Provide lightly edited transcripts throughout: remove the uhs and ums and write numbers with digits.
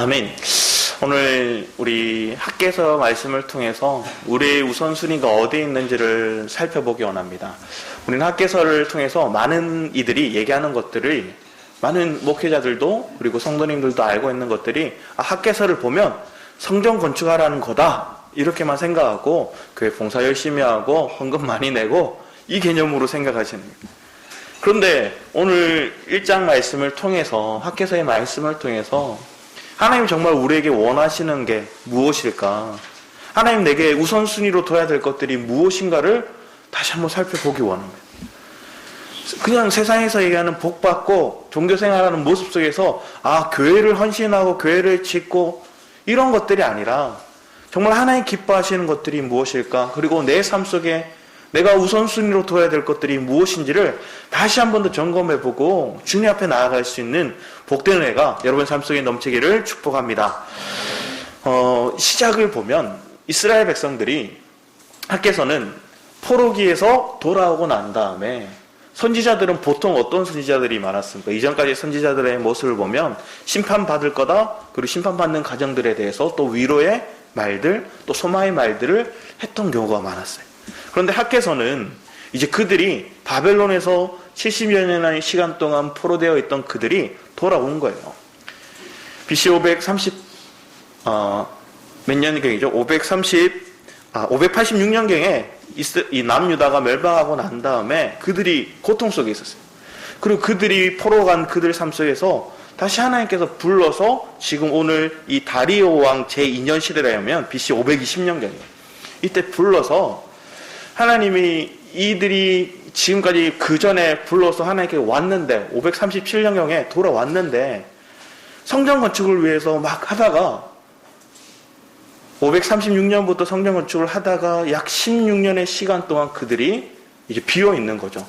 아멘. 오늘 우리 학개서 말씀을 통해서 우리의 우선순위가 어디에 있는지를 살펴보기 원합니다. 우리는 학개서를 통해서 많은 이들이 얘기하는 것들을 많은 목회자들도 그리고 성도님들도 알고 있는 것들이 학개서를 보면 성전 건축하라는 거다 이렇게만 생각하고 교회 봉사 열심히 하고 헌금 많이 내고 이 개념으로 생각하시는 거예요. 그런데 오늘 1장 말씀을 통해서 학개서의 말씀을 통해서 하나님 정말 우리에게 원하시는 게 무엇일까? 하나님 내게 우선순위로 둬야 될 것들이 무엇인가를 다시 한번 살펴보기 원합니다. 그냥 세상에서 얘기하는 복받고 종교생활하는 모습 속에서 교회를 헌신하고 교회를 짓고 이런 것들이 아니라 정말 하나님 기뻐하시는 것들이 무엇일까? 그리고 내 삶 속에 내가 우선순위로 둬야 될 것들이 무엇인지를 다시 한 번 더 점검해보고 주님 앞에 나아갈 수 있는 복된 은혜가 여러분 삶 속에 넘치기를 축복합니다. 시작을 보면 이스라엘 백성들이 학개서는 포로기에서 돌아오고 난 다음에 선지자들은 보통 어떤 선지자들이 많았습니까? 이전까지 선지자들의 모습을 보면 심판받을 거다, 그리고 심판받는 가정들에 대해서 또 위로의 말들, 또 소망의 말들을 했던 경우가 많았어요. 그런데 학개서는 이제 그들이 바벨론에서 70여 년의 시간 동안 포로되어 있던 그들이 돌아온 거예요. BC 530, 몇 년경이죠? 586년경에 이 남유다가 멸망하고 난 다음에 그들이 고통 속에 있었어요. 그리고 그들이 포로 간 그들 삶 속에서 다시 하나님께서 불러서 지금 오늘 이 다리오 왕 제2년 시대라면 BC 520년경이에요. 이때 불러서 하나님이 이들이 지금까지 그 전에 불러서 하나님께 왔는데 537년경에 돌아왔는데 성전 건축을 위해서 막 하다가 536년부터 성전 건축을 하다가 약 16년의 시간 동안 그들이 이제 비어 있는 거죠.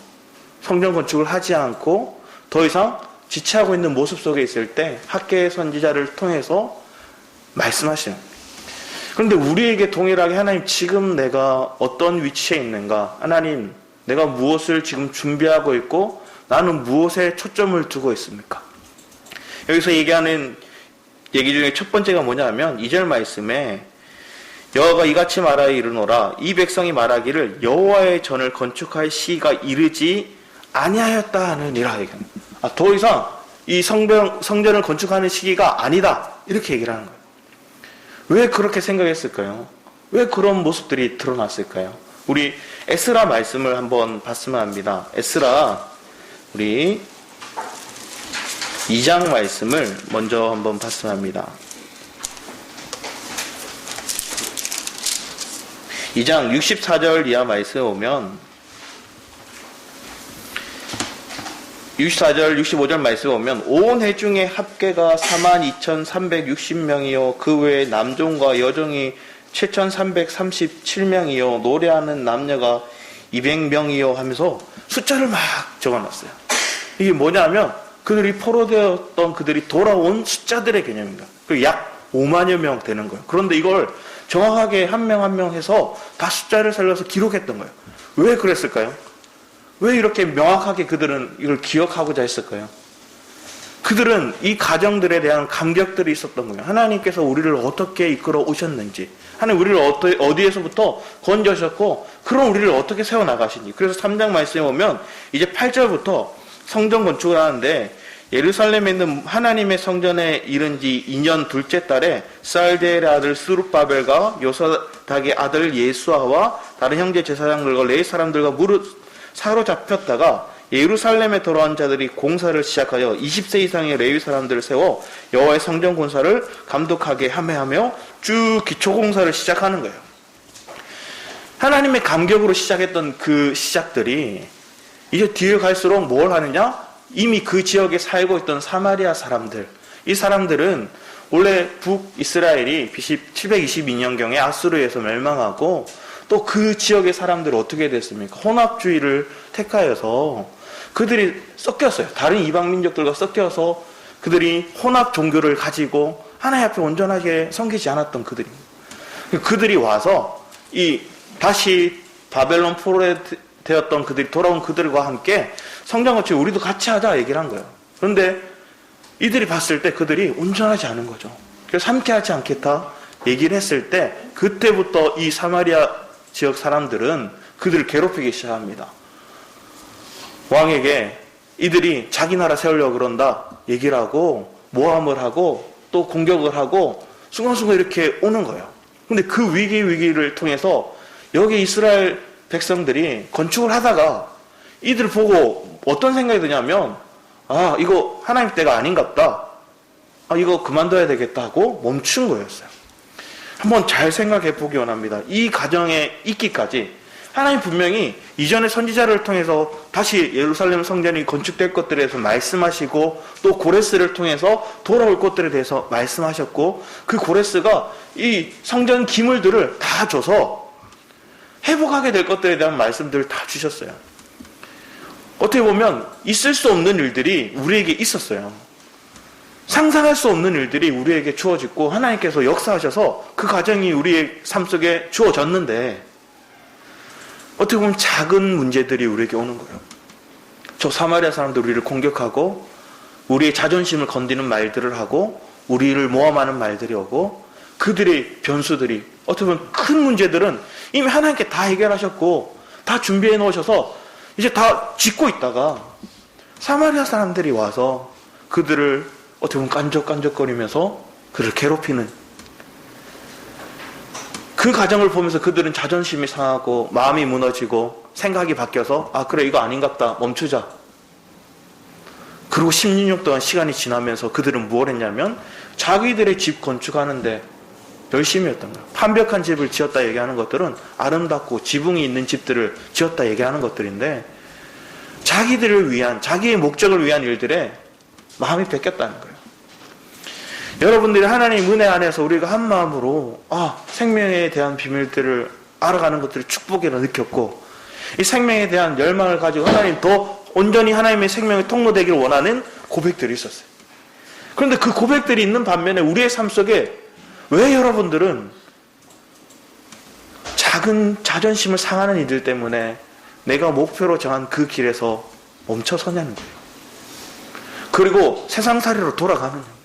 성전 건축을 하지 않고 더 이상 지체하고 있는 모습 속에 있을 때 학개 선지자를 통해서 말씀하시는 거예요. 그런데 우리에게 동일하게 하나님 지금 내가 어떤 위치에 있는가? 하나님 내가 무엇을 지금 준비하고 있고 나는 무엇에 초점을 두고 있습니까? 여기서 얘기하는 얘기 중에 첫 번째가 뭐냐면 2절 말씀에 여호와가 이같이 말하여 이르노라 이 백성이 말하기를 여호와의 전을 건축할 시기가 이르지 아니하였다 하느니라. 더 이상 이 성전을 건축하는 시기가 아니다 이렇게 얘기를 하는 거예요. 왜 그렇게 생각했을까요? 왜 그런 모습들이 드러났을까요? 우리 에스라 말씀을 한번 봤으면 합니다. 에스라 우리 2장 말씀을 먼저 한번 봤으면 합니다. 2장 64절 이하 말씀에 오면 64절 65절 말씀에 오면 온 회중의 합계가 42,360명이요 그 외에 남종과 여종이 7,337명이요 노래하는 남녀가 200명이요 하면서 숫자를 막 적어놨어요. 이게 뭐냐면 그들이 포로되었던 그들이 돌아온 숫자들의 개념입니다. 약 5만여 명 되는 거예요. 그런데 이걸 정확하게 한 명 한 명 해서 다 숫자를 살려서 기록했던 거예요. 왜 그랬을까요? 왜 이렇게 명확하게 그들은 이걸 기억하고자 했을까요? 그들은 이 가정들에 대한 감격들이 있었던 거예요. 하나님께서 우리를 어떻게 이끌어 오셨는지, 하나님 우리를 어디에서부터 건져셨고 그럼 우리를 어떻게 세워나가시는지. 그래서 3장 말씀에 보면 이제 8절부터 성전 건축을 하는데 예루살렘에 있는 하나님의 성전에 이른 지 2년 둘째 달에 살디엘의 아들 스룹바벨과 요사닥의 아들 예수아와 다른 형제 제사장들과 레위 사람들과 무릇 사로잡혔다가 예루살렘에 돌아온 자들이 공사를 시작하여 20세 이상의 레위 사람들을 세워 여호와의 성전 공사를 감독하게 하며 쭉 기초 공사를 시작하는 거예요. 하나님의 감격으로 시작했던 그 시작들이 이제 뒤에 갈수록 뭘 하느냐? 이미 그 지역에 살고 있던 사마리아 사람들, 이 사람들은 원래 북이스라엘이 BC 722년경에 아수르에서 멸망하고 또 그 지역의 사람들은 어떻게 됐습니까? 혼합주의를 택하여서 그들이 섞였어요. 다른 이방 민족들과 섞여서 그들이 혼합 종교를 가지고 하나님 앞에 온전하게 섬기지 않았던 그들입니다. 그들이 와서 다시 바벨론 포로에 되었던 그들이 돌아온 그들과 함께 성전 건축 우리도 같이 하자 얘기를 한 거예요. 그런데 이들이 봤을 때 그들이 온전하지 않은 거죠. 그래서 함께하지 않겠다 얘기를 했을 때 그때부터 이 사마리아 지역 사람들은 그들을 괴롭히기 시작합니다. 왕에게 이들이 자기 나라 세우려고 그런다 얘기를 하고 모함을 하고 또 공격을 하고 순간순간 이렇게 오는 거예요. 근데 그 위기를 통해서 여기 이스라엘 백성들이 건축을 하다가 이들을 보고 어떤 생각이 드냐면 아 이거 하나님 때가 아닌갑다. 아 이거 그만둬야 되겠다 하고 멈춘 거였어요. 한번 잘 생각해 보기 원합니다. 이 가정에 있기까지 하나님 분명히 이전의 선지자를 통해서 다시 예루살렘 성전이 건축될 것들에 대해서 말씀하시고 또 고레스를 통해서 돌아올 것들에 대해서 말씀하셨고 그 고레스가 이 성전 기물들을 다 줘서 회복하게 될 것들에 대한 말씀들을 다 주셨어요. 어떻게 보면 있을 수 없는 일들이 우리에게 있었어요. 상상할 수 없는 일들이 우리에게 주어졌고 하나님께서 역사하셔서 그 과정이 우리의 삶 속에 주어졌는데 어떻게 보면 작은 문제들이 우리에게 오는 거예요. 저 사마리아 사람들 우리를 공격하고 우리의 자존심을 건드리는 말들을 하고 우리를 모함하는 말들이 오고 그들의 변수들이 어떻게 보면 큰 문제들은 이미 하나님께 다 해결하셨고 다 준비해 놓으셔서 이제 다 짓고 있다가 사마리아 사람들이 와서 그들을 어떻게 보면 깐족깐족거리면서 그를 괴롭히는 그 과정을 보면서 그들은 자존심이 상하고 마음이 무너지고 생각이 바뀌어서 아 그래 이거 아닌갑다 멈추자. 그리고 16년 동안 시간이 지나면서 그들은 무엇을 했냐면 자기들의 집 건축하는데 열심히 했던 거예요. 완벽한 집을 지었다 얘기하는 것들은 아름답고 지붕이 있는 집들을 지었다 얘기하는 것들인데 자기들을 위한 자기의 목적을 위한 일들에 마음이 뺏겼다는 거예요. 여러분들이 하나님 은혜 안에서 우리가 한 마음으로 생명에 대한 비밀들을 알아가는 것들을 축복이라 느꼈고 이 생명에 대한 열망을 가지고 하나님 더 온전히 하나님의 생명의 통로되기를 원하는 고백들이 있었어요. 그런데 그 고백들이 있는 반면에 우리의 삶 속에 왜 여러분들은 작은 자존심을 상하는 이들 때문에 내가 목표로 정한 그 길에서 멈춰서냐는 거예요. 그리고 세상살이로 돌아가는 거예요.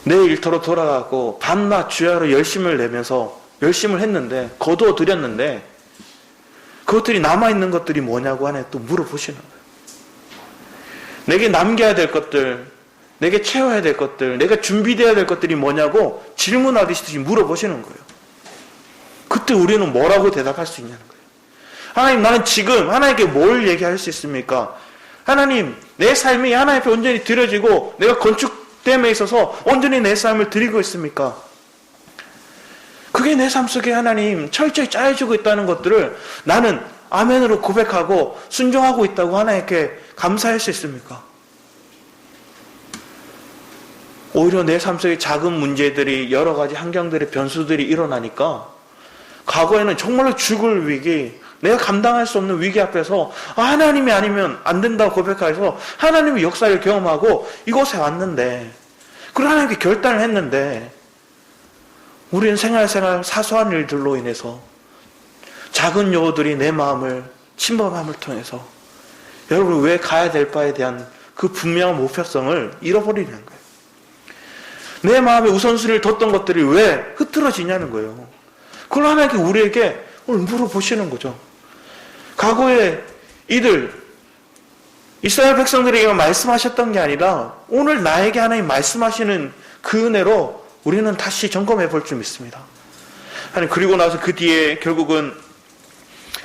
내 일터로 돌아가고 밤낮 주야로 열심을 내면서 열심을 했는데 거두어드렸는데 그것들이 남아있는 것들이 뭐냐고 하나 또 물어보시는 거예요. 내게 남겨야 될 것들, 내게 채워야 될 것들, 내가 준비되어야 될 것들이 뭐냐고 질문하듯이 물어보시는 거예요. 그때 우리는 뭐라고 대답할 수 있냐는 거예요. 하나님 나는 지금 하나님께 뭘 얘기할 수 있습니까? 하나님 내 삶이 하나님 앞에 온전히 드려지고 내가 건축됨에 있어서 온전히 내 삶을 드리고 있습니까? 그게 내 삶 속에 하나님 철저히 짜여지고 있다는 것들을 나는 아멘으로 고백하고 순종하고 있다고 하나님께 감사할 수 있습니까? 오히려 내 삶 속에 작은 문제들이 여러 가지 환경들의 변수들이 일어나니까 과거에는 정말로 죽을 위기, 내가 감당할 수 없는 위기 앞에서 하나님이 아니면 안 된다고 고백해서 하나님의 역사를 경험하고 이곳에 왔는데 그리고 하나님께 결단을 했는데 우리는 생활 사소한 일들로 인해서 작은 요소들이 내 마음을 침범함을 통해서 여러분 왜 가야 될 바에 대한 그 분명한 목표성을 잃어버리는 거예요. 내 마음에 우선순위를 뒀던 것들이 왜 흐트러지냐는 거예요. 그걸 하나님께 우리에게 오늘 물어보시는 거죠. 과거에 이들 이스라엘 백성들에게 말씀하셨던 게 아니라 오늘 나에게 하나님 말씀하시는 그 은혜로 우리는 다시 점검해 볼 줄 믿습니다. 하나님 그리고 나서 그 뒤에 결국은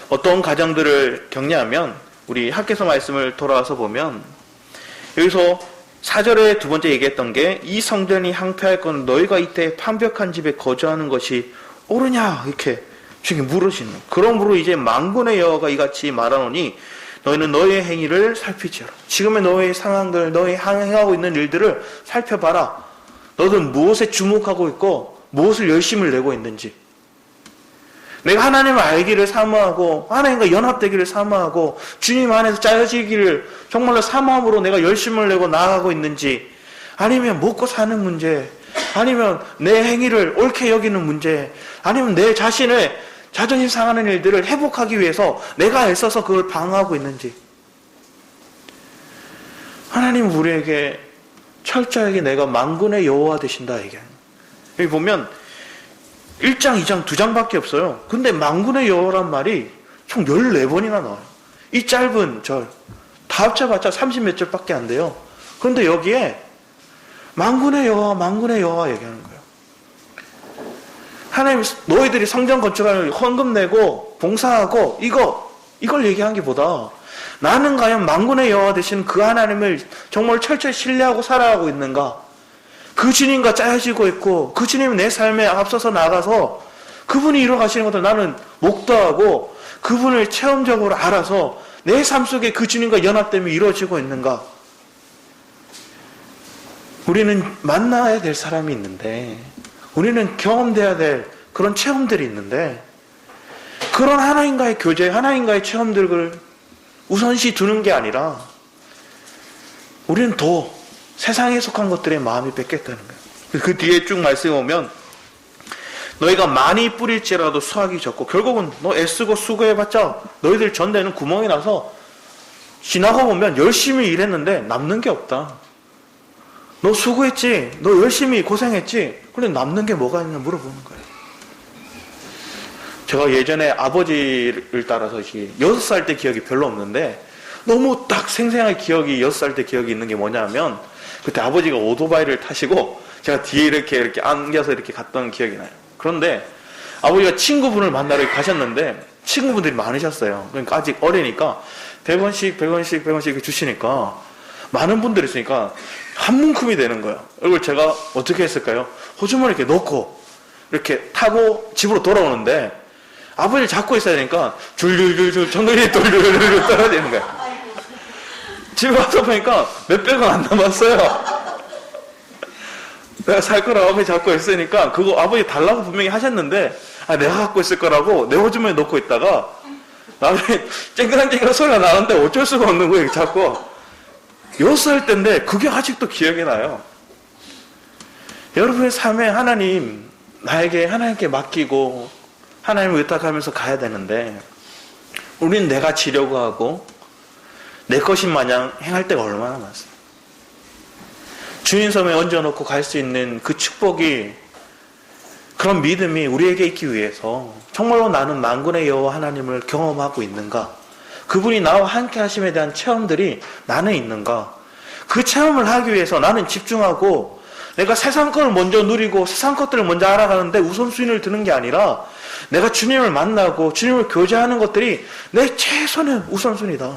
어떤 가정들을 격려하면 우리 학개서 말씀을 돌아와서 보면 여기서 4절에 두 번째 얘기했던 게 이 성전이 항폐할 건 너희가 이때 완벽한 집에 거주하는 것이 옳으냐 이렇게 주님 물으시는 그러므로 이제 만군의 여호와가 이같이 말하노니 너희는 너희의 행위를 살피지어라. 지금의 너희의 상황들 너희 행하고 있는 일들을 살펴봐라. 너는 무엇에 주목하고 있고 무엇을 열심을 내고 있는지 내가 하나님을 알기를 사모하고 하나님과 연합되기를 사모하고 주님 안에서 짜여지기를 정말로 사모함으로 내가 열심을 내고 나아가고 있는지 아니면 먹고 사는 문제 아니면 내 행위를 옳게 여기는 문제 아니면 내 자신의 자존심 상하는 일들을 회복하기 위해서 내가 애써서 그걸 방어하고 있는지 하나님은 우리에게 철저하게 내가 만군의 여호와 되신다 얘기하는 거예요. 여기 보면 1장, 2장, 2장밖에 없어요. 근데 만군의 여호와란 말이 총 14번이나 나와요. 이 짧은 절, 다 합쳐봤자 30몇 절밖에 안 돼요. 그런데 여기에 만군의 여호와, 만군의 여호와 얘기하는 거예요. 하나님, 너희들이 성전 건축하는 헌금 내고 봉사하고 이걸 얘기한 게 보다 나는 과연 만군의 여호와 되신 그 하나님을 정말 철저히 신뢰하고 살아가고 있는가? 그 주님과 짜여지고 있고 그 주님은 내 삶에 앞서서 나가서 그분이 이루어가시는 것을 나는 목도하고 그분을 체험적으로 알아서 내 삶 속에 그 주님과 연합됨이 이루어지고 있는가? 우리는 만나야 될 사람이 있는데 우리는 경험돼야 될 그런 체험들이 있는데 그런 하나님과의 교제, 하나님과의 체험들을 우선시 두는 게 아니라 우리는 더 세상에 속한 것들에 마음이 뺏겼다는 거예요. 그 뒤에 쭉 말씀해 보면 너희가 많이 뿌릴지라도 수확이 적고 결국은 너 애쓰고 수고해봤자 너희들 전대는 구멍이 나서 지나고 보면 열심히 일했는데 남는 게 없다. 너 수고했지? 너 열심히 고생했지? 근데 남는 게 뭐가 있냐 물어보는 거예요. 제가 예전에 아버지를 따라서 6살 때 기억이 별로 없는데 너무 딱 생생하게 기억이 6살 때 기억이 있는 게 뭐냐면 그때 아버지가 오토바이를 타시고 제가 뒤에 이렇게 안겨서 이렇게 갔던 기억이 나요. 그런데 아버지가 친구분을 만나러 가셨는데 친구분들이 많으셨어요. 그러니까 아직 어리니까 100원씩 이렇게 주시니까 많은 분들이 있으니까 한 문큼이 되는 거예요. 이걸 제가 어떻게 했을까요? 호주머니에 이렇게 넣고 이렇게 타고 집으로 돌아오는데 아버지를 잡고 있어야 되니까 줄줄줄줄 정글이 돌돌돌돌 떨어지는 거예요. 집에 와서 보니까 몇백원 안 남았어요. 내가 살 거라고 아버지 잡고 있으니까 그거 아버지 달라고 분명히 하셨는데 내가 갖고 있을 거라고 내 호주머니에 넣고 있다가 나중에 쨍그랑쨍그랑 소리가 나는데 어쩔 수가 없는 거예요. 자꾸 6살 때인데 그게 아직도 기억이 나요. 여러분의 삶에 나에게 하나님께 맡기고 하나님을 의탁하면서 가야 되는데 우리는 내가 지려고 하고 내 것인 마냥 행할 때가 얼마나 많습니까? 주님 섬에 얹어놓고 갈 수 있는 그 축복이 그런 믿음이 우리에게 있기 위해서 정말로 나는 만군의 여호와 하나님을 경험하고 있는가? 그분이 나와 함께 하심에 대한 체험들이 나는 있는가? 그 체험을 하기 위해서 나는 집중하고 내가 세상 것을 먼저 누리고 세상 것들을 먼저 알아가는데 우선순위를 두는 게 아니라 내가 주님을 만나고 주님을 교제하는 것들이 내 최선의 우선순위다.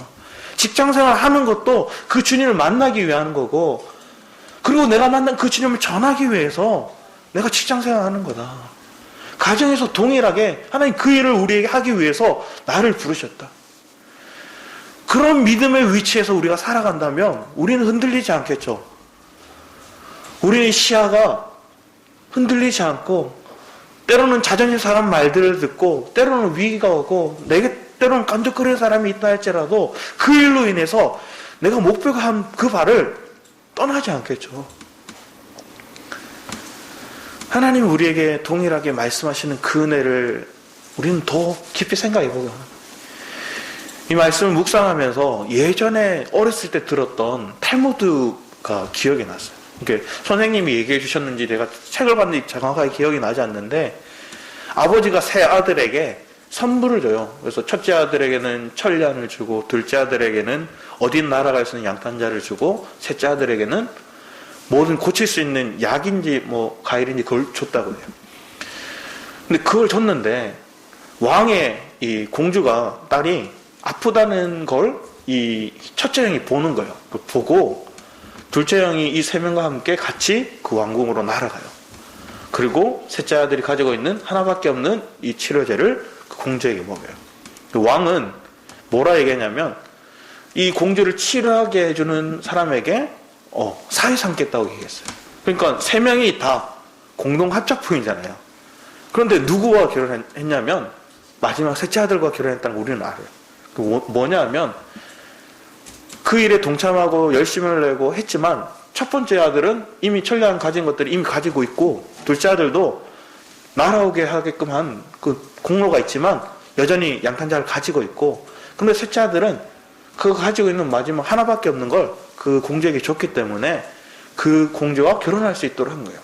직장생활 하는 것도 그 주님을 만나기 위한 거고 그리고 내가 만난 그 주님을 전하기 위해서 내가 직장생활 하는 거다. 가정에서 동일하게 하나님 그 일을 우리에게 하기 위해서 나를 부르셨다. 그런 믿음의 위치에서 우리가 살아간다면 우리는 흔들리지 않겠죠. 우리의 시야가 흔들리지 않고 때로는 자존심 사람 말들을 듣고 때로는 위기가 오고 내게 때로는 깐족거리는 사람이 있다 할지라도 그 일로 인해서 내가 목표가 한 그 발을 떠나지 않겠죠. 하나님이 우리에게 동일하게 말씀하시는 그 은혜를 우리는 더 깊이 생각해 보고 이 말씀을 묵상하면서 예전에 어렸을 때 들었던 탈무드가 기억이 났어요. 이렇게 선생님이 얘기해 주셨는지 내가 책을 봤는지 정확하게 기억이 나지 않는데 아버지가 세 아들에게 선물을 줘요. 그래서 첫째 아들에게는 천냥을 주고 둘째 아들에게는 어딘 나라가 있는 양탄자를 주고 셋째 아들에게는 뭐든 고칠 수 있는 약인지 뭐 과일인지 그걸 줬다고 해요. 근데 그걸 줬는데 왕의 이 공주가 딸이 아프다는 걸 이 첫째 형이 보는 거예요. 보고 둘째 형이 이 세 명과 함께 같이 그 왕궁으로 날아가요. 그리고 셋째 아들이 가지고 있는 하나밖에 없는 이 치료제를 그 공주에게 먹여요. 그 왕은 뭐라 얘기했냐면 이 공주를 치료하게 해주는 사람에게 사위 삼겠다고 얘기했어요. 그러니까 세 명이 다 공동 합작품이잖아요. 그런데 누구와 결혼했냐면 마지막 셋째 아들과 결혼했다는 걸 우리는 알아요. 뭐냐면 그 일에 동참하고 열심을 내고 했지만 첫 번째 아들은 이미 천량 가진 것들을 이미 가지고 있고 둘째 아들도 날아오게 하게끔 한 그 공로가 있지만 여전히 양탄자를 가지고 있고 근데 셋째 아들은 그거 가지고 있는 마지막 하나밖에 없는 걸 그 공주에게 줬기 때문에 그 공주와 결혼할 수 있도록 한 거예요.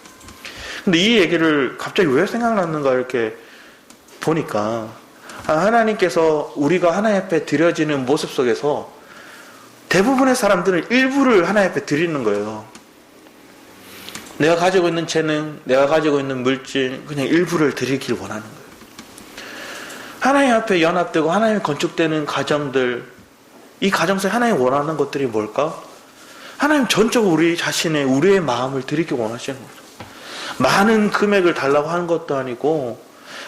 근데 이 얘기를 갑자기 왜 생각났는가 이렇게 보니까 하나님께서 우리가 하나님 앞에 드려지는 모습 속에서 대부분의 사람들은 일부를 하나님 앞에 드리는 거예요. 내가 가지고 있는 재능, 내가 가지고 있는 물질, 그냥 일부를 드리길 원하는 거예요. 하나님 앞에 연합되고 하나님 건축되는 가정들, 이 가정 속에 하나님 원하는 것들이 뭘까? 하나님 전적으로 우리 자신의, 우리의 마음을 드리기 원하시는 거죠. 많은 금액을 달라고 하는 것도 아니고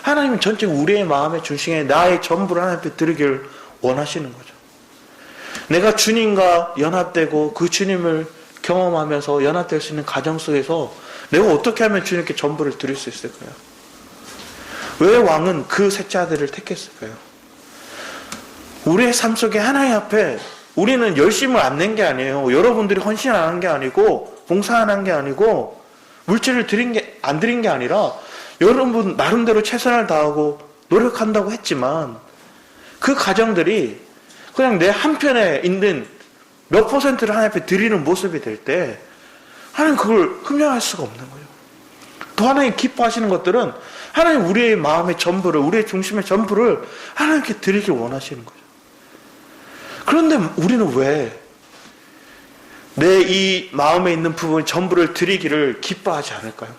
하나님은 전적으로 우리의 마음의 중심에 나의 전부를 하나님 앞에 드리기를 원하시는 거죠. 내가 주님과 연합되고 그 주님을 경험하면서 연합될 수 있는 가정 속에서 내가 어떻게 하면 주님께 전부를 드릴 수 있을까요? 왜 왕은 그 셋째 아들을 택했을까요? 우리의 삶 속에 하나님 앞에 우리는 열심을 안 낸 게 아니에요. 여러분들이 헌신 안 한 게 아니고 봉사 안 한 게 아니고 물질을 안 드린 게 아니라 여러분 나름대로 최선을 다하고 노력한다고 했지만 그 가정들이 그냥 내 한편에 있는 몇 퍼센트를 하나님 앞에 드리는 모습이 될 때 하나님 그걸 흠양할 수가 없는 거예요. 또 하나님 기뻐하시는 것들은 하나님 우리의 마음의 전부를, 우리의 중심의 전부를 하나님께 드리길 원하시는 거죠. 그런데 우리는 왜 내 이 마음에 있는 부분 전부를 드리기를 기뻐하지 않을까요?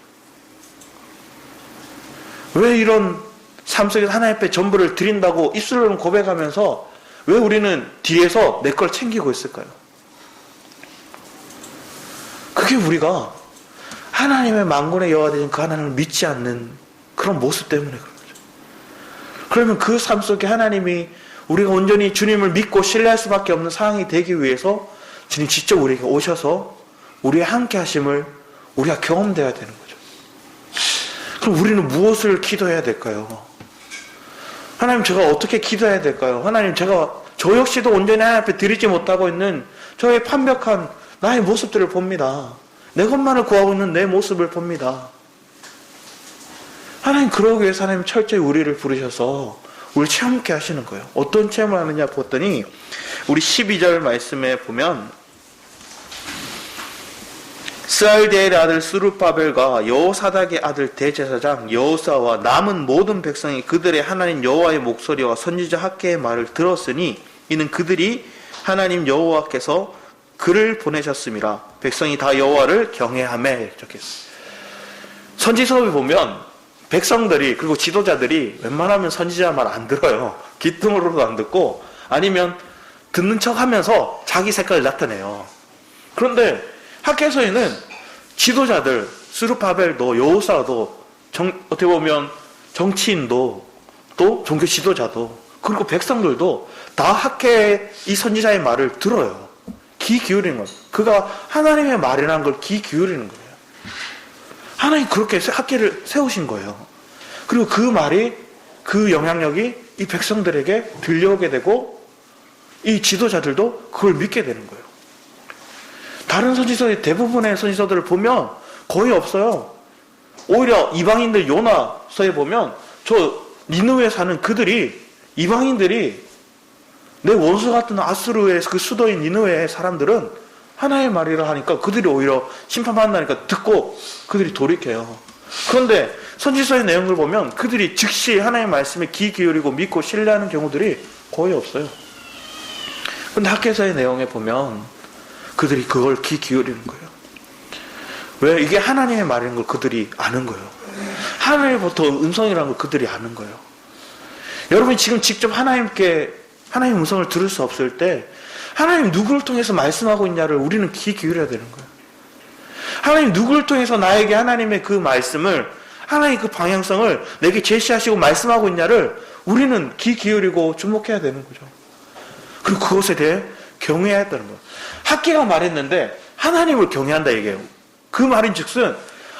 왜 이런 삶 속에서 하나님 앞에 전부를 드린다고 입술로는 고백하면서 왜 우리는 뒤에서 내 걸 챙기고 있을까요? 그게 우리가 하나님의 만군의 여호와 되신 그 하나님을 믿지 않는 그런 모습 때문에 그런 거죠. 그러면 그 삶 속에 하나님이 우리가 온전히 주님을 믿고 신뢰할 수밖에 없는 상황이 되기 위해서 주님 직접 우리에게 오셔서 우리의 함께 하심을 우리가 경험되어야 되는 거죠. 그럼 우리는 무엇을 기도해야 될까요? 하나님 제가 어떻게 기도해야 될까요? 하나님 저 역시도 온전히 하나님 앞에 드리지 못하고 있는 저의 판벽한 나의 모습들을 봅니다. 내 것만을 구하고 있는 내 모습을 봅니다. 하나님 그러기 위해서 하나님 철저히 우리를 부르셔서 우리 체험케 하시는 거예요. 어떤 체험을 하느냐 봤더니 우리 12절 말씀에 보면 스알디엘의 아들 스룹바벨과 여호사닥의 아들 대제사장 여호사와 남은 모든 백성이 그들의 하나님 여호와의 목소리와 선지자 학개의 말을 들었으니 이는 그들이 하나님 여호와께서 그를 보내셨음이라. 백성이 다 여호와를 경외하매. 이렇게 선지서에 보면 백성들이 그리고 지도자들이 웬만하면 선지자 말 안 들어요. 귀뚱으로도 안 듣고 아니면 듣는 척하면서 자기 색깔을 나타내요. 그런데 학개서에는 지도자들 스룹바벨도 여호사도 어떻게 보면 정치인도 또 종교 지도자도 그리고 백성들도 다 학개의 이 선지자의 말을 들어요. 귀 기울이는 거예요. 그가 하나님의 말이라는 걸 귀 기울이는 거예요. 하나님 그렇게 학개를 세우신 거예요. 그리고 그 말이 그 영향력이 이 백성들에게 들려오게 되고 이 지도자들도 그걸 믿게 되는 거예요. 다른 선지서의 대부분의 선지서들을 보면 거의 없어요. 오히려 이방인들 요나서에 보면 저 니느웨에 사는 그들이 이방인들이 내 원수 같은 아수르의 그 수도인 니느웨의 사람들은 하나의 말이라 하니까 그들이 오히려 심판받는다니까 듣고 그들이 돌이켜요. 그런데 선지서의 내용을 보면 그들이 즉시 하나의 말씀에 귀 기울이고 믿고 신뢰하는 경우들이 거의 없어요. 그런데 학개서의 내용에 보면 그들이 그걸 귀 기울이는 거예요. 왜? 이게 하나님의 말인 걸 그들이 아는 거예요. 하나님부터 음성이라는 걸 그들이 아는 거예요. 여러분이 지금 직접 하나님의 음성을 들을 수 없을 때 하나님 누구를 통해서 말씀하고 있냐를 우리는 귀 기울여야 되는 거예요. 하나님 누구를 통해서 나에게 하나님의 그 말씀을 하나님의 그 방향성을 내게 제시하시고 말씀하고 있냐를 우리는 귀 기울이고 주목해야 되는 거죠. 그리고 그것에 대해 경외해야 했다는 거예요. 학개가 말했는데 하나님을 경외한다 얘기해요. 그 말인 즉슨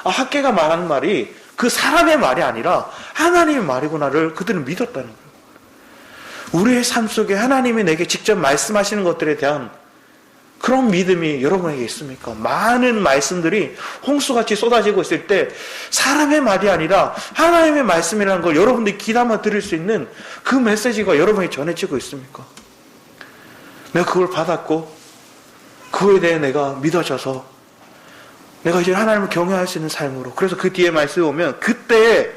학개가 말하는 말이 그 사람의 말이 아니라 하나님의 말이구나를 그들은 믿었다는 거예요. 우리의 삶 속에 하나님이 내게 직접 말씀하시는 것들에 대한 그런 믿음이 여러분에게 있습니까? 많은 말씀들이 홍수같이 쏟아지고 있을 때 사람의 말이 아니라 하나님의 말씀이라는 걸 여러분들이 귀담아 들을 수 있는 그 메시지가 여러분에게 전해지고 있습니까? 내가 그걸 받았고 그거에 대해 내가 믿어져서 내가 이제 하나님을 경외할 수 있는 삶으로. 그래서 그 뒤에 말씀에 보면 그때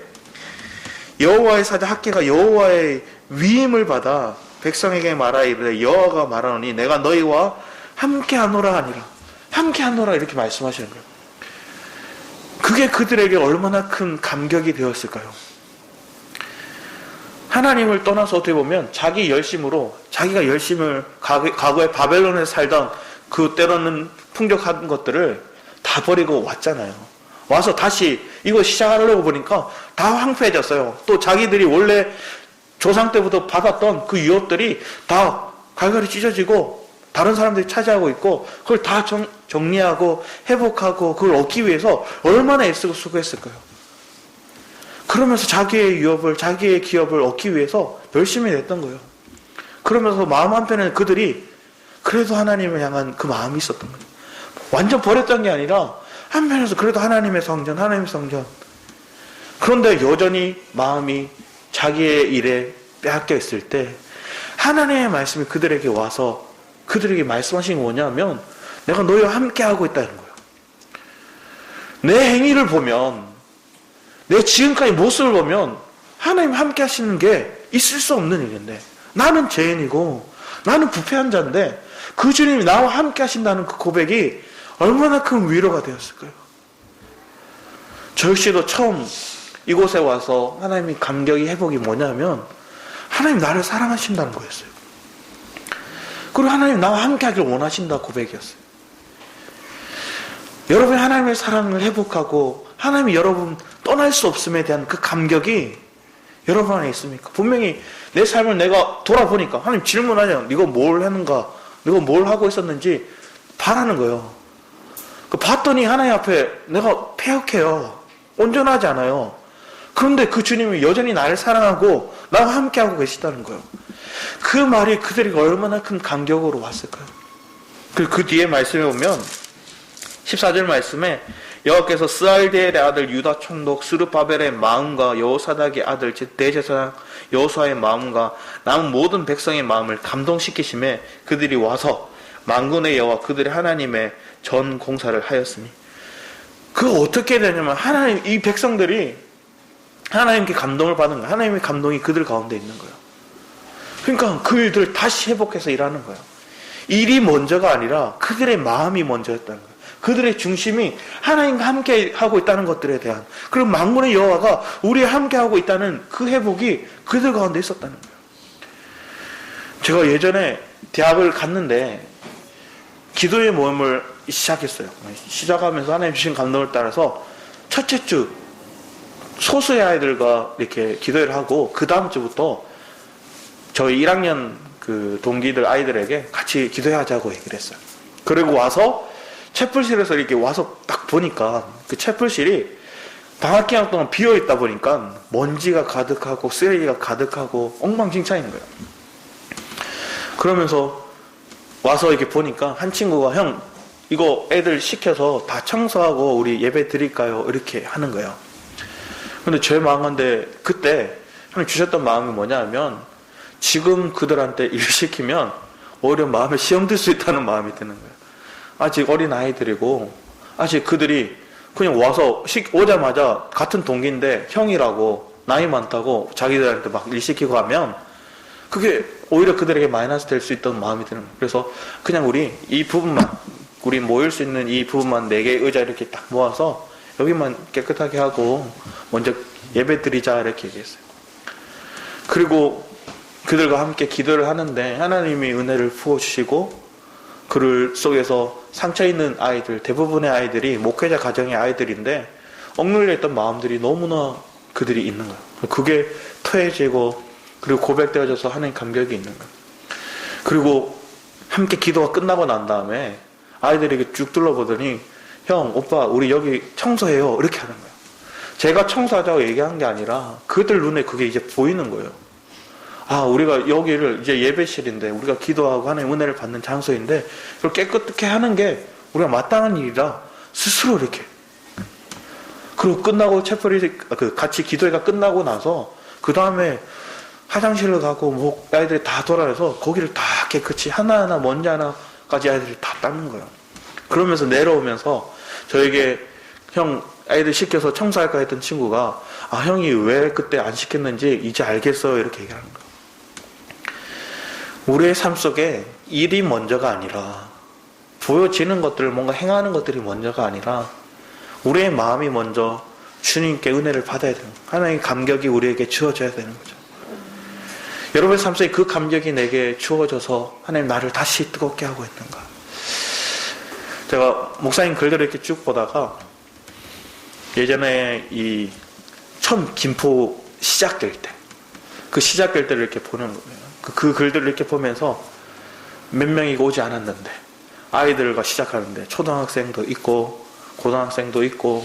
여호와의 사자 학개가 여호와의 위임을 받아 백성에게 말하여 이르되 여호와가 말하노니 내가 너희와 함께하노라 하니라. 함께하노라 이렇게 말씀하시는 거예요. 그게 그들에게 얼마나 큰 감격이 되었을까요? 하나님을 떠나서 어떻게 보면 자기 열심으로 자기가 열심을 과거에 바벨론에 살던 그 때로는 풍족한 것들을 다 버리고 왔잖아요. 와서 다시 이거 시작하려고 보니까 다 황폐해졌어요. 또 자기들이 원래 조상 때부터 받았던 그 유업들이 다 갈갈이 찢어지고 다른 사람들이 차지하고 있고 그걸 다 정리하고 회복하고 그걸 얻기 위해서 얼마나 애쓰고 수고했을까요? 그러면서 자기의 유업을 자기의 기업을 얻기 위해서 열심히 냈던 거예요. 그러면서 마음 한편에는 그들이 그래도 하나님을 향한 그 마음이 있었던 거예요. 완전 버렸던 게 아니라 한편에서 그래도 하나님의 성전 하나님의 성전. 그런데 여전히 마음이 자기의 일에 빼앗겨 있을 때 하나님의 말씀이 그들에게 와서 그들에게 말씀하신 게 뭐냐면 내가 너희와 함께하고 있다는 거예요. 내 행위를 보면 내 지금까지 모습을 보면 하나님 함께 하시는 게 있을 수 없는 일인데 나는 죄인이고 나는 부패한 자인데 그 주님이 나와 함께 하신다는 그 고백이 얼마나 큰 위로가 되었을까요? 저 역시도 처음 이곳에 와서 하나님의 감격이 회복이 뭐냐면 하나님 나를 사랑하신다는 거였어요. 그리고 하나님 나와 함께 하길 원하신다 고백이었어요. 여러분이 하나님의 사랑을 회복하고 하나님이 여러분 떠날 수 없음에 대한 그 감격이 여러분 안에 있습니까? 분명히 내 삶을 내가 돌아보니까 하나님 질문하냐 네가 뭘 했는가 네가 뭘 하고 있었는지 바라는 거예요. 봤더니 하나님 앞에 내가 패역해요. 온전하지 않아요. 그런데 그 주님이 여전히 나를 사랑하고 나와 함께하고 계시다는 거예요. 그 말이 그들에게 얼마나 큰 감격으로 왔을까요? 그 뒤에 말씀에 보면 14절 말씀에 여호와께서 스알디엘의 아들 유다 총독 스룹바벨의 마음과 여호사닥의 아들 대제사장 여호수아의 마음과 남은 모든 백성의 마음을 감동시키심에 그들이 와서 만군의 여호와 그들의 하나님의 전 공사를 하였으니 그 어떻게 되냐면 하나님 이 백성들이 하나님께 감동을 받은 거예요. 하나님의 감동이 그들 가운데 있는 거예요. 그러니까 그 일들을 다시 회복해서 일하는 거예요. 일이 먼저가 아니라 그들의 마음이 먼저였다는 거예요. 그들의 중심이 하나님과 함께 하고 있다는 것들에 대한 그리고 만군의 여호와가 우리와 함께 하고 있다는 그 회복이 그들 가운데 있었다는 거예요. 제가 예전에 대학을 갔는데 기도의 모임을 시작했어요. 시작하면서 하나님 주신 감동을 따라서 첫째 주 소수의 아이들과 이렇게 기도를 하고 그 다음 주부터 저희 1학년 그 동기들 아이들에게 같이 기도하자고 얘기를 했어요. 그리고 와서 채플실에서 이렇게 와서 딱 보니까 그 채플실이 방학 기간 동안 비어 있다 보니까 먼지가 가득하고 쓰레기가 가득하고 엉망진창인 거예요. 그러면서 와서 이렇게 보니까 한 친구가 형 이거 애들 시켜서 다 청소하고 우리 예배 드릴까요? 이렇게 하는 거예요. 근데 제 마음인데 그때 하나님 주셨던 마음이 뭐냐면 지금 그들한테 일 시키면 오히려 마음에 시험 들 수 있다는 마음이 드는 거예요. 아직 어린 아이들이고 아직 그들이 그냥 와서 오자마자 같은 동기인데 형이라고 나이 많다고 자기들한테 막 일 시키고 하면 그게 오히려 그들에게 마이너스 될 수 있다는 마음이 드는 거예요. 그래서 그냥 우리 이 부분만 우리 모일 수 있는 이 부분만 4개의 의자 이렇게 딱 모아서 여기만 깨끗하게 하고 먼저 예배 드리자 이렇게 얘기했어요. 그리고 그들과 함께 기도를 하는데 하나님이 은혜를 부어주시고 그들 속에서 상처있는 아이들 대부분의 아이들이 목회자 가정의 아이들인데 억눌려 있던 마음들이 너무나 그들이 있는 거예요. 그게 토해지고 그리고 고백되어져서 하나님 감격이 있는 거예요. 그리고 함께 기도가 끝나고 난 다음에 아이들에게 쭉 둘러보더니 형, 오빠 우리 여기 청소해요 이렇게 하는 거예요. 제가 청소하자고 얘기한 게 아니라 그들 눈에 그게 이제 보이는 거예요. 아, 우리가 여기를 이제 예배실인데 우리가 기도하고 하나님 은혜를 받는 장소인데 그걸 깨끗하게 하는 게 우리가 마땅한 일이라 스스로 이렇게 그리고 끝나고 채플이 같이 기도회가 끝나고 나서 그 다음에 화장실로 가고 뭐 아이들이 다 돌아와서 거기를 다 깨끗이 하나하나 먼지 하나까지 아이들이 다 닦는 거예요. 그러면서 내려오면서 저에게 형 아이들 시켜서 청소할까 했던 친구가 아 형이 왜 그때 안 시켰는지 이제 알겠어요 이렇게 얘기하는 거예요. 우리의 삶 속에 일이 먼저가 아니라 보여지는 것들 뭔가 행하는 것들이 먼저가 아니라 우리의 마음이 먼저 주님께 은혜를 받아야 되는 거예요. 하나님의 감격이 우리에게 주어져야 되는 거죠. 여러분의 삶 속에 그 감격이 내게 주어져서 하나님 나를 다시 뜨겁게 하고 있는가. 제가 목사님 글들을 이렇게 쭉 보다가 예전에 이 처음 김포 시작될 때 그 시작될 때를 이렇게 보는 거예요. 그 글들을 이렇게 보면서 몇 명이 오지 않았는데 아이들과 시작하는데 초등학생도 있고 고등학생도 있고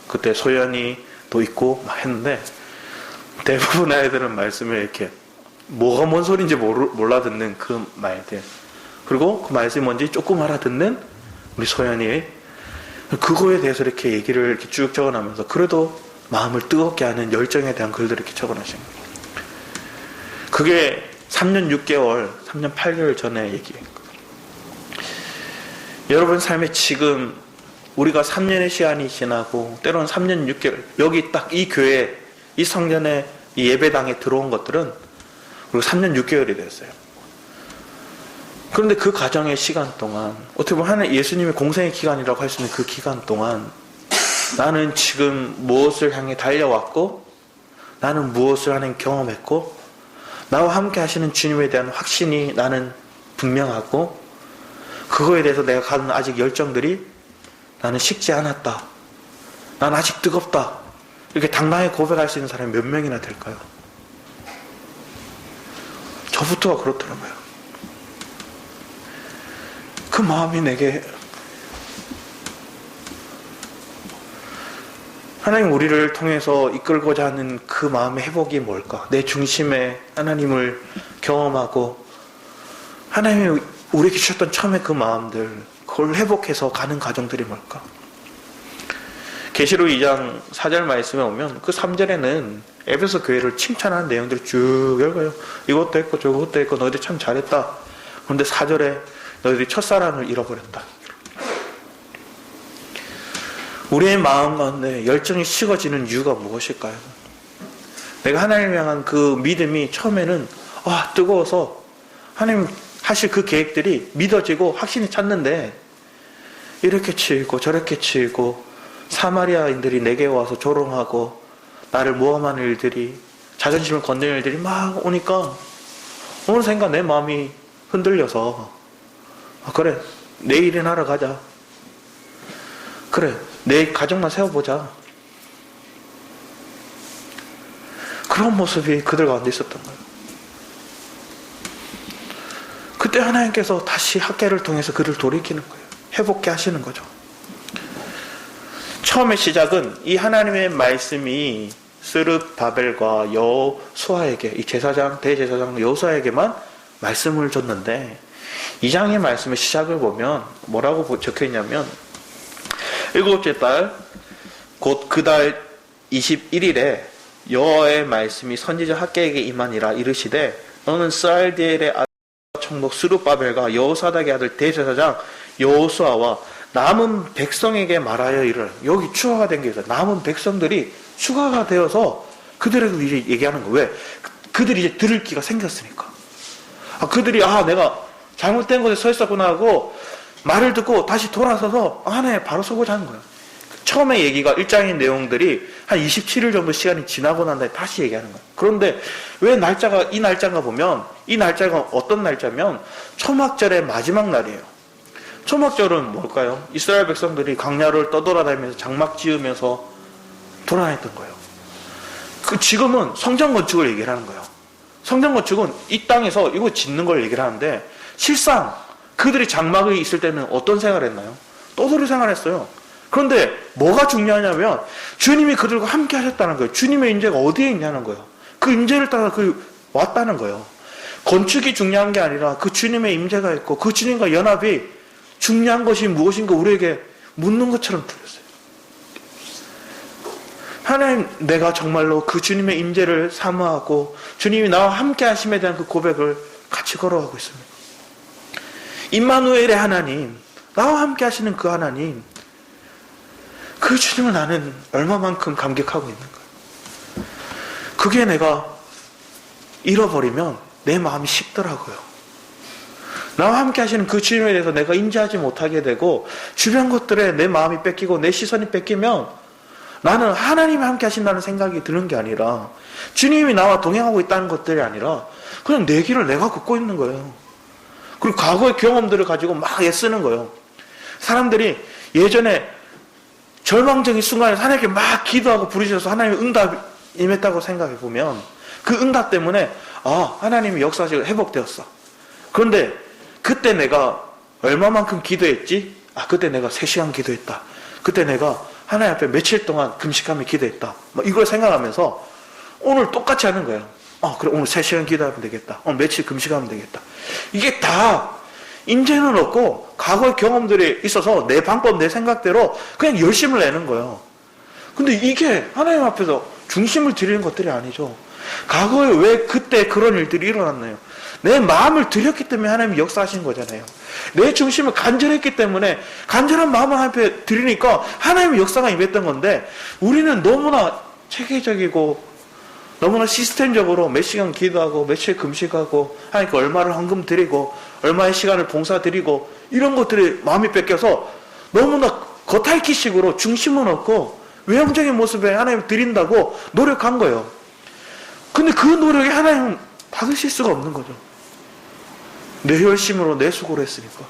그때 소연이도 있고 막 했는데 대부분 아이들은 말씀을 이렇게 뭐가 뭔 소리인지 몰라 듣는 그 말들 그리고 그 말씀이 뭔지 조금 알아듣는 우리 소연이 그거에 대해서 이렇게 얘기를 이렇게 쭉 적어나면서 그래도 마음을 뜨겁게 하는 열정에 대한 글들을 이렇게 적어놓으신 거예요. 그게 3년 6개월, 3년 8개월 전에 얘기예요. 여러분 삶에 지금 우리가 3년의 시간이 지나고 때로는 3년 6개월 여기 딱 이 교회, 이 성전에 이 예배당에 들어온 것들은 그리고 3년 6개월이 됐어요. 그런데 그 과정의 시간 동안 어떻게 보면 하나님 예수님의 공생의 기간이라고 할 수 있는 그 기간 동안 나는 지금 무엇을 향해 달려왔고 나는 무엇을 하나님 경험했고 나와 함께 하시는 주님에 대한 확신이 나는 분명하고 그거에 대해서 내가 가는 아직 열정들이 나는 식지 않았다. 난 아직 뜨겁다. 이렇게 당당하게 고백할 수 있는 사람이 몇 명이나 될까요? 저부터가 그렇더라고요. 그 마음이 내게 하나님 우리를 통해서 이끌고자 하는 그 마음의 회복이 뭘까? 내 중심에 하나님을 경험하고 하나님이 우리에게 주셨던 처음에 그 마음들 그걸 회복해서 가는 과정들이 뭘까? 계시록 2장 4절 말씀에 오면 그 3절에는 에베소 교회를 칭찬하는 내용들이 쭉 읽어요. 이것도 했고 저것도 했고 너희들 참 잘했다. 그런데 4절에 너희들이 첫사랑을 잃어버렸다. 우리의 마음 가운데 열정이 식어지는 이유가 무엇일까요? 내가 하나님을 향한 그 믿음이 처음에는 뜨거워서 하나님 하실 그 계획들이 믿어지고 확신이 찼는데 이렇게 치이고 저렇게 치이고 사마리아인들이 내게 와서 조롱하고 나를 모함하는 일들이 자존심을 건드리는 일들이 막 오니까 어느 순간 내 마음이 흔들려서 그래 내 일이나 하러 가자. 그래 내 가정만 세워보자. 그런 모습이 그들 가운데 있었던 거예요. 그때 하나님께서 다시 학계를 통해서 그를 돌이키는 거예요. 회복케 하시는 거죠. 처음의 시작은 이 하나님의 말씀이 스룹바벨과 여호수아에게 이 제사장 대제사장 여호수아에게만 말씀을 줬는데 2장의 말씀의 시작을 보면 뭐라고 적혀있냐면 7째 달 곧 그 달 21일에 여호와의 말씀이 선지자 학계에게 임하니라 이르시되 너는 스알디엘의 아들 총독 스룹바벨과 여호사닥의 아들 대제사장 여호수아와 남은 백성에게 말하여 이르라. 여기 추가가 된 게 있어요. 남은 백성들이 추가가 되어서 그들에게 이제 얘기하는 거예요. 왜? 그들이 이제 들을 기가 생겼으니까. 그들이 내가 잘못된 곳에 서 있었구나 하고 말을 듣고 다시 돌아서서 하나에 바로 서고자 하는 거예요. 처음에 얘기가 1장의 내용들이 한 27일 정도 시간이 지나고 난 다음에 다시 얘기하는 거예요. 그런데 왜 날짜가 이 날짜인가 보면 이 날짜가 어떤 날짜면 초막절의 마지막 날이에요. 초막절은 뭘까요? 이스라엘 백성들이 광야를 떠돌아다니면서 장막 지으면서 돌아다녔던 거예요. 지금은 성전 건축을 얘기를 하는 거예요. 성전 건축은 이 땅에서 이거 짓는 걸 얘기를 하는데 실상 그들이 장막에 있을 때는 어떤 생활을 했나요? 떠돌이 생활했어요. 그런데 뭐가 중요하냐면 주님이 그들과 함께 하셨다는 거예요. 주님의 임재가 어디에 있냐는 거예요. 그 임재를 따라 왔다는 거예요. 건축이 중요한 게 아니라 그 주님의 임재가 있고 그 주님과 연합이 중요한 것이 무엇인가 우리에게 묻는 것처럼 들렸어요. 하나님, 내가 정말로 그 주님의 임재를 사모하고 주님이 나와 함께 하심에 대한 그 고백을 같이 걸어가고 있습니다. 임마누엘의 하나님, 나와 함께 하시는 그 하나님, 그 주님을 나는 얼마만큼 감격하고 있는 거예요. 그게 내가 잃어버리면 내 마음이 식더라고요. 나와 함께 하시는 그 주님에 대해서 내가 인지하지 못하게 되고 주변 것들에 내 마음이 뺏기고 내 시선이 뺏기면 나는 하나님이 함께 하신다는 생각이 드는 게 아니라 주님이 나와 동행하고 있다는 것들이 아니라 그냥 내 길을 내가 걷고 있는 거예요. 그리고 과거의 경험들을 가지고 막 애쓰는 거예요. 사람들이 예전에 절망적인 순간에 하나님께 막 기도하고 부르셔서 하나님의 응답 임했다고 생각해 보면 그 응답 때문에 하나님이 역사적으로 회복되었어. 그런데 그때 내가 얼마만큼 기도했지? 그때 내가 3시간 기도했다. 그때 내가 하나님 앞에 며칠 동안 금식하며 기도했다. 이걸 생각하면서 오늘 똑같이 하는 거예요. 그래 오늘 3시간 기도하면 되겠다. 오늘 며칠 금식하면 되겠다. 이게 다 인재는 없고 과거의 경험들이 있어서 내 방법, 내 생각대로 그냥 열심을 내는 거예요. 근데 이게 하나님 앞에서 중심을 드리는 것들이 아니죠. 과거에 왜 그때 그런 일들이 일어났나요? 내 마음을 드렸기 때문에 하나님이 역사하신 거잖아요. 내 중심을 간절했기 때문에 간절한 마음을 하나님 앞에 드리니까 하나님의 역사가 임했던 건데 우리는 너무나 체계적이고 너무나 시스템적으로 몇 시간 기도하고 며칠 금식하고 하니까 얼마를 헌금 드리고 얼마의 시간을 봉사 드리고 이런 것들이 마음이 뺏겨서 너무나 겉핥기식으로 중심은 없고 외형적인 모습에 하나님 드린다고 노력한 거예요. 근데 그 노력이 하나님 받으실 수가 없는 거죠. 내 열심으로 내 수고로 했으니까.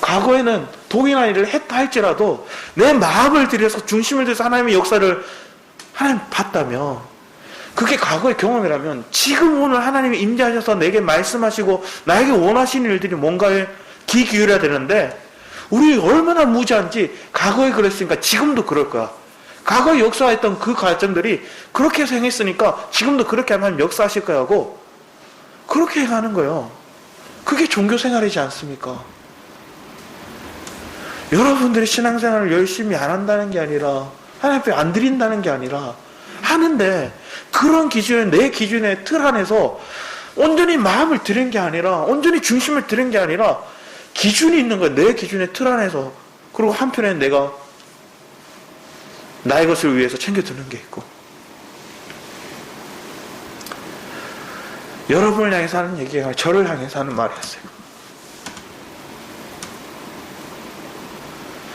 과거에는 동일한 일을 했다 할지라도 내 마음을 들여서 중심을 들여서 하나님의 역사를 하나님 봤다면 그게 과거의 경험이라면 지금 오늘 하나님이 임재하셔서 내게 말씀하시고 나에게 원하시는 일들이 뭔가에 귀 기울여야 되는데 우리 얼마나 무지한지 과거에 그랬으니까 지금도 그럴 거야. 과거에 역사했던 그 과정들이 그렇게 해서 행했으니까 지금도 그렇게 하면 역사하실 거야 하고 그렇게 행하는 거예요. 그게 종교생활이지 않습니까? 여러분들이 신앙생활을 열심히 안 한다는 게 아니라 하나님 앞에 안 드린다는 게 아니라 하는데 그런 기준에 내 기준의 틀 안에서 온전히 마음을 드린 게 아니라 온전히 중심을 드린 게 아니라 기준이 있는 거예요. 내 기준의 틀 안에서. 그리고 한편에는 내가 나의 것을 위해서 챙겨두는 게 있고 여러분을 향해서 하는 얘기가 저를 향해서 하는 말이었어요.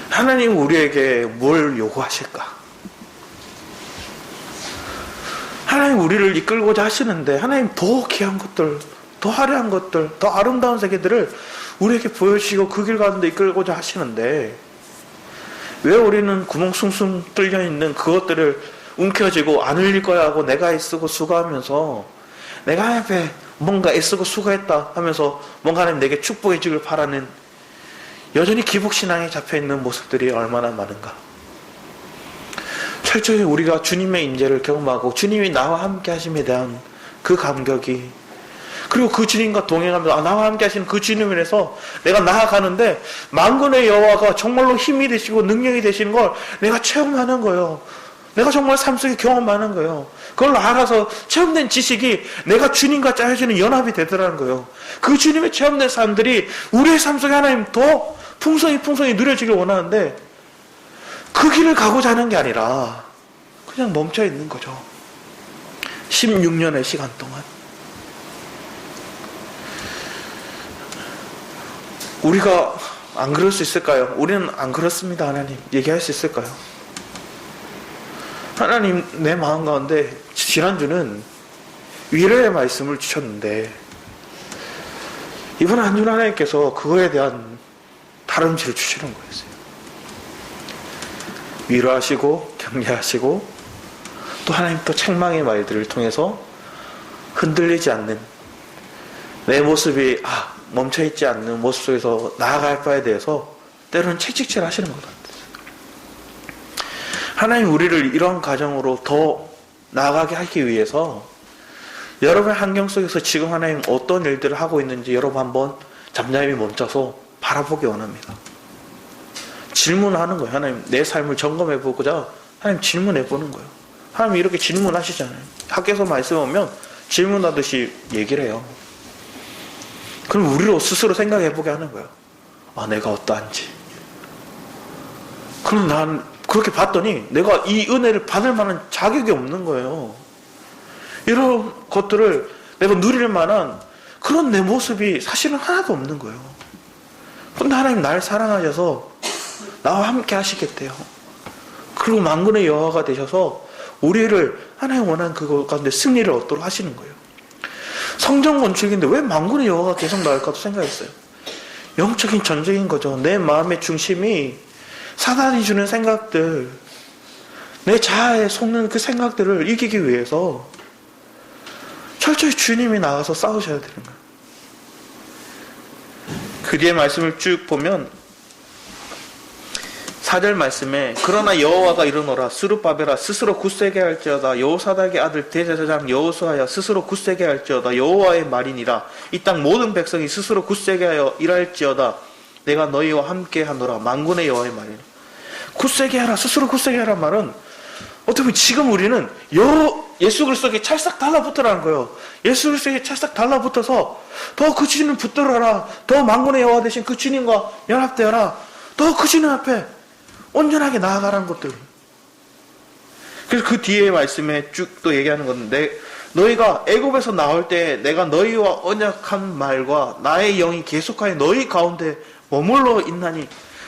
하나님 우리에게 뭘 요구하실까? 하나님 우리를 이끌고자 하시는데 하나님 더 귀한 것들, 더 화려한 것들, 더 아름다운 세계들을 우리에게 보여주시고 그 길 가운데 이끌고자 하시는데 왜 우리는 구멍 숭숭 뚫려 있는 그것들을 움켜쥐고 안 흘릴 거야 하고 내가 애쓰고 수고하면서 내가 하나님 앞에 뭔가 애쓰고 수고했다 하면서 뭔가 하나님 내게 축복해 주길 바라는 여전히 기복신앙에 잡혀있는 모습들이 얼마나 많은가. 철저히 우리가 주님의 임재를 경험하고 주님이 나와 함께 하심에 대한 그 감격이 그리고 그 주님과 동행하면서 나와 함께 하시는 그 주님을 해서 내가 나아가는데 만군의 여호와가 정말로 힘이 되시고 능력이 되시는 걸 내가 체험하는 거예요. 내가 정말 삶 속에 경험하는 거예요. 그걸 알아서 체험된 지식이 내가 주님과 짜여지는 연합이 되더라는 거예요. 그 주님의 체험된 사람들이 우리의 삶 속에 하나님 더 풍성히 누려지길 원하는데 그 길을 가고자 하는 게 아니라 그냥 멈춰 있는 거죠. 16년의 시간 동안. 우리가 안 그럴 수 있을까요? 우리는 안 그렇습니다. 하나님 얘기할 수 있을까요? 하나님 내 마음 가운데 지난주는 위로의 말씀을 주셨는데 이번 한 주는 하나님께서 그거에 대한 다름질을 주시는 거였어요. 위로하시고 격려하시고 또 하나님 또 책망의 말들을 통해서 흔들리지 않는 내 모습이 멈춰있지 않는 모습 속에서 나아갈 바에 대해서 때로는 채찍질 하시는 것 같아요. 하나님 우리를 이런 과정으로 더 나아가게 하기 위해서 여러분의 환경 속에서 지금 하나님 어떤 일들을 하고 있는지 여러분 한번 잠잠히 멈춰서 바라보기 원합니다. 질문하는 거예요. 하나님 내 삶을 점검해보고자 하나님 질문해보는 거예요. 하나님 이렇게 질문하시잖아요. 학교에서 말씀 오면 질문하듯이 얘기를 해요. 그럼 우리로 스스로 생각해보게 하는 거예요. 내가 어떠한지. 그럼 난 그렇게 봤더니 내가 이 은혜를 받을 만한 자격이 없는 거예요. 이런 것들을 내가 누릴 만한 그런 내 모습이 사실은 하나도 없는 거예요. 근데 하나님 나를 사랑하셔서 나와 함께 하시겠대요. 그리고 만군의 여호와가 되셔서 우리를 하나님 원하는 그것 가운데 승리를 얻도록 하시는 거예요. 성전 건축인데 왜 만군의 여호와가 계속 나올까도 생각했어요. 영적인 전쟁인 거죠. 내 마음의 중심이 사단이 주는 생각들, 내 자아에 속는 그 생각들을 이기기 위해서 철저히 주님이 나가서 싸우셔야 되는 거예요. 그 뒤에 말씀을 쭉 보면 4절 말씀에 그러나 여호와가 이르노라 스룹바벨아 스스로 굳세게 할지어다 여호사닥의 아들 대제사장 여호수아야 스스로 굳세게 할지어다 여호와의 말이니라 이 땅 모든 백성이 스스로 굳세게 하여 일할지어다 내가 너희와 함께 하노라 만군의 여호와의 말이니라. 굳세게 하라, 스스로 굳세게 하란 말은 어떻게 보면 지금 우리는 예수 그리스도에게 찰싹 달라붙으라는 거예요. 예수 그리스도에게 찰싹 달라붙어서 더 그 주님을 붙들어라, 더 만군의 여호와 되신 그 주님과 연합되어라, 더 그 주님 앞에 온전하게 나아가라는 것들. 그래서 그 뒤에 말씀에 쭉 또 얘기하는 건데 너희가 애굽에서 나올 때 내가 너희와 언약한 말과 나의 영이 계속하여 너희 가운데 머물러 있나니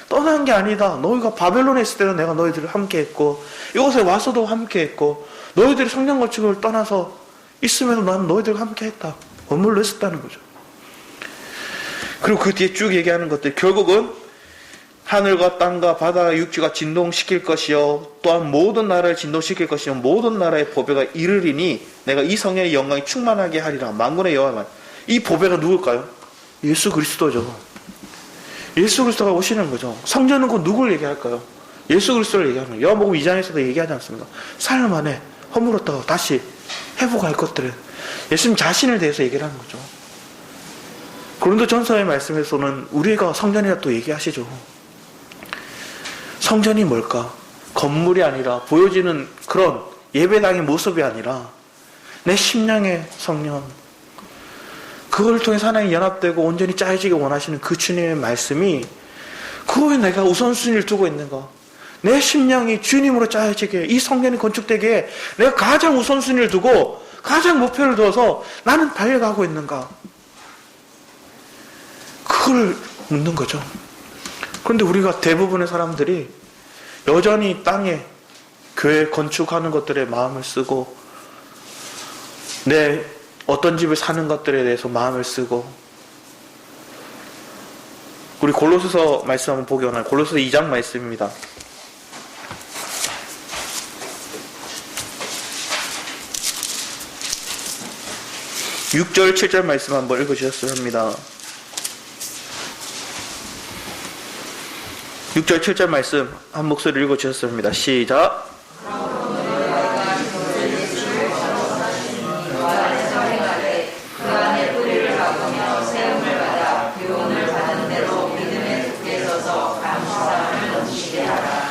떠난 게 아니다. 너희가 바벨론에 있을 때는 내가 너희들을 함께 했고 이곳에 와서도 함께 했고 너희들이 성전 건축을 떠나서 있음에도 나는 너희들과 함께 했다. 머물러 있었다는 거죠. 그리고 그 뒤에 쭉 얘기하는 것들 결국은 하늘과 땅과 바다와 육지가 진동시킬 것이요 또한 모든 나라를 진동시킬 것이요 모든 나라의 보배가 이르리니 내가 이 성의 영광이 충만하게 하리라. 만군의 여호와의 말. 이 보배가 누굴까요? 예수 그리스도죠. 예수 그리스도가 오시는 거죠. 성전은 곧 누굴 얘기할까요? 예수 그리스도를 얘기하는 거예요. 요한복음 2장에서도 얘기하지 않습니까? 삶 안에 허물었다가 다시 회복할 것들은 예수님 자신을 대해서 얘기를 하는 거죠. 고린도전서의 말씀에서는 우리가 성전이라 또 얘기하시죠. 성전이 뭘까? 건물이 아니라 보여지는 그런 예배당의 모습이 아니라 내 심령의 성령, 그걸 통해서 하나님 연합되고 온전히 짜여지게 원하시는 그 주님의 말씀이 그거에 내가 우선순위를 두고 있는가? 내 심령이 주님으로 짜여지게 이 성전이 건축되기에 내가 가장 우선순위를 두고 가장 목표를 두어서 나는 달려가고 있는가? 그걸 묻는 거죠. 그런데 우리가 대부분의 사람들이 여전히 땅에 교회 건축하는 것들에 마음을 쓰고 내 어떤 집을 사는 것들에 대해서 마음을 쓰고 우리 골로새서 말씀 한번 보기 원해요. 골로새서 2장 말씀입니다. 6절 7절 말씀 한번 읽어주셨으면 합니다. 6절 7절 말씀 한 목소리 읽어주셨으면 합니다. 시작.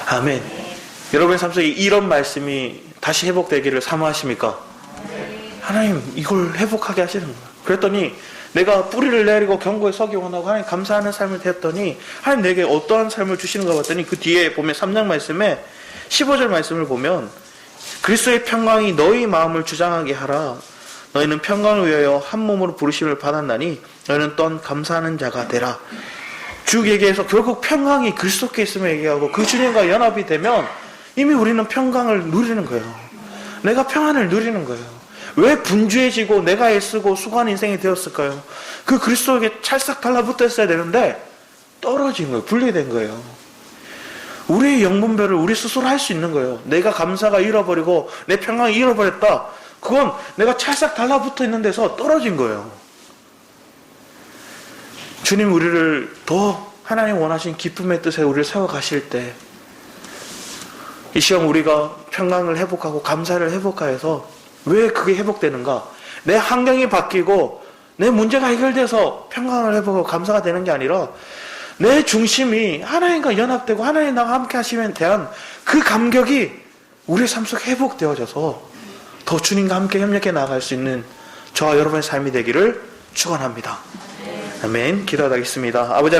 아멘. 여러분의 삶 속에 이런 말씀이 다시 회복되기를 사모하십니까? 하나님 이걸 회복하게 하시는 거예요. 그랬더니 내가 뿌리를 내리고 경고에 서기 원하고 하나님 감사하는 삶을 되었더니 하나님 내게 어떠한 삶을 주시는가 봤더니 그 뒤에 보면 3장 말씀에 15절 말씀을 보면 그리스도의 평강이 너희 마음을 주장하게 하라. 너희는 평강을 위하여 한 몸으로 부르심을 받았나니 너희는 또한 감사하는 자가 되라. 쭉 얘기해서 결국 평강이 그리스도께 있음을 얘기하고 그 주님과 연합이 되면 이미 우리는 평강을 누리는 거예요. 내가 평안을 누리는 거예요. 왜 분주해지고 내가 애쓰고 수고하는 인생이 되었을까요? 그 그리스도에게 찰싹 달라붙어 있어야 되는데 떨어진 거예요. 분리된 거예요. 우리의 영분별을 우리 스스로 할 수 있는 거예요. 내가 감사가 잃어버리고 내 평강이 잃어버렸다. 그건 내가 찰싹 달라붙어 있는 데서 떨어진 거예요. 주님 우리를 더 하나님 원하신 기쁨의 뜻에 우리를 세워가실 때 이 시간 우리가 평강을 회복하고 감사를 회복하여서 왜 그게 회복되는가? 내 환경이 바뀌고 내 문제가 해결돼서 평강을 회복하고 감사가 되는 게 아니라 내 중심이 하나님과 연합되고 하나님 나와 함께 하시면 대한 그 감격이 우리의 삶 속에 회복되어져서 더 주님과 함께 협력해 나갈 수 있는 저와 여러분의 삶이 되기를 축원합니다. 아멘. 기도하겠습니다. 아버지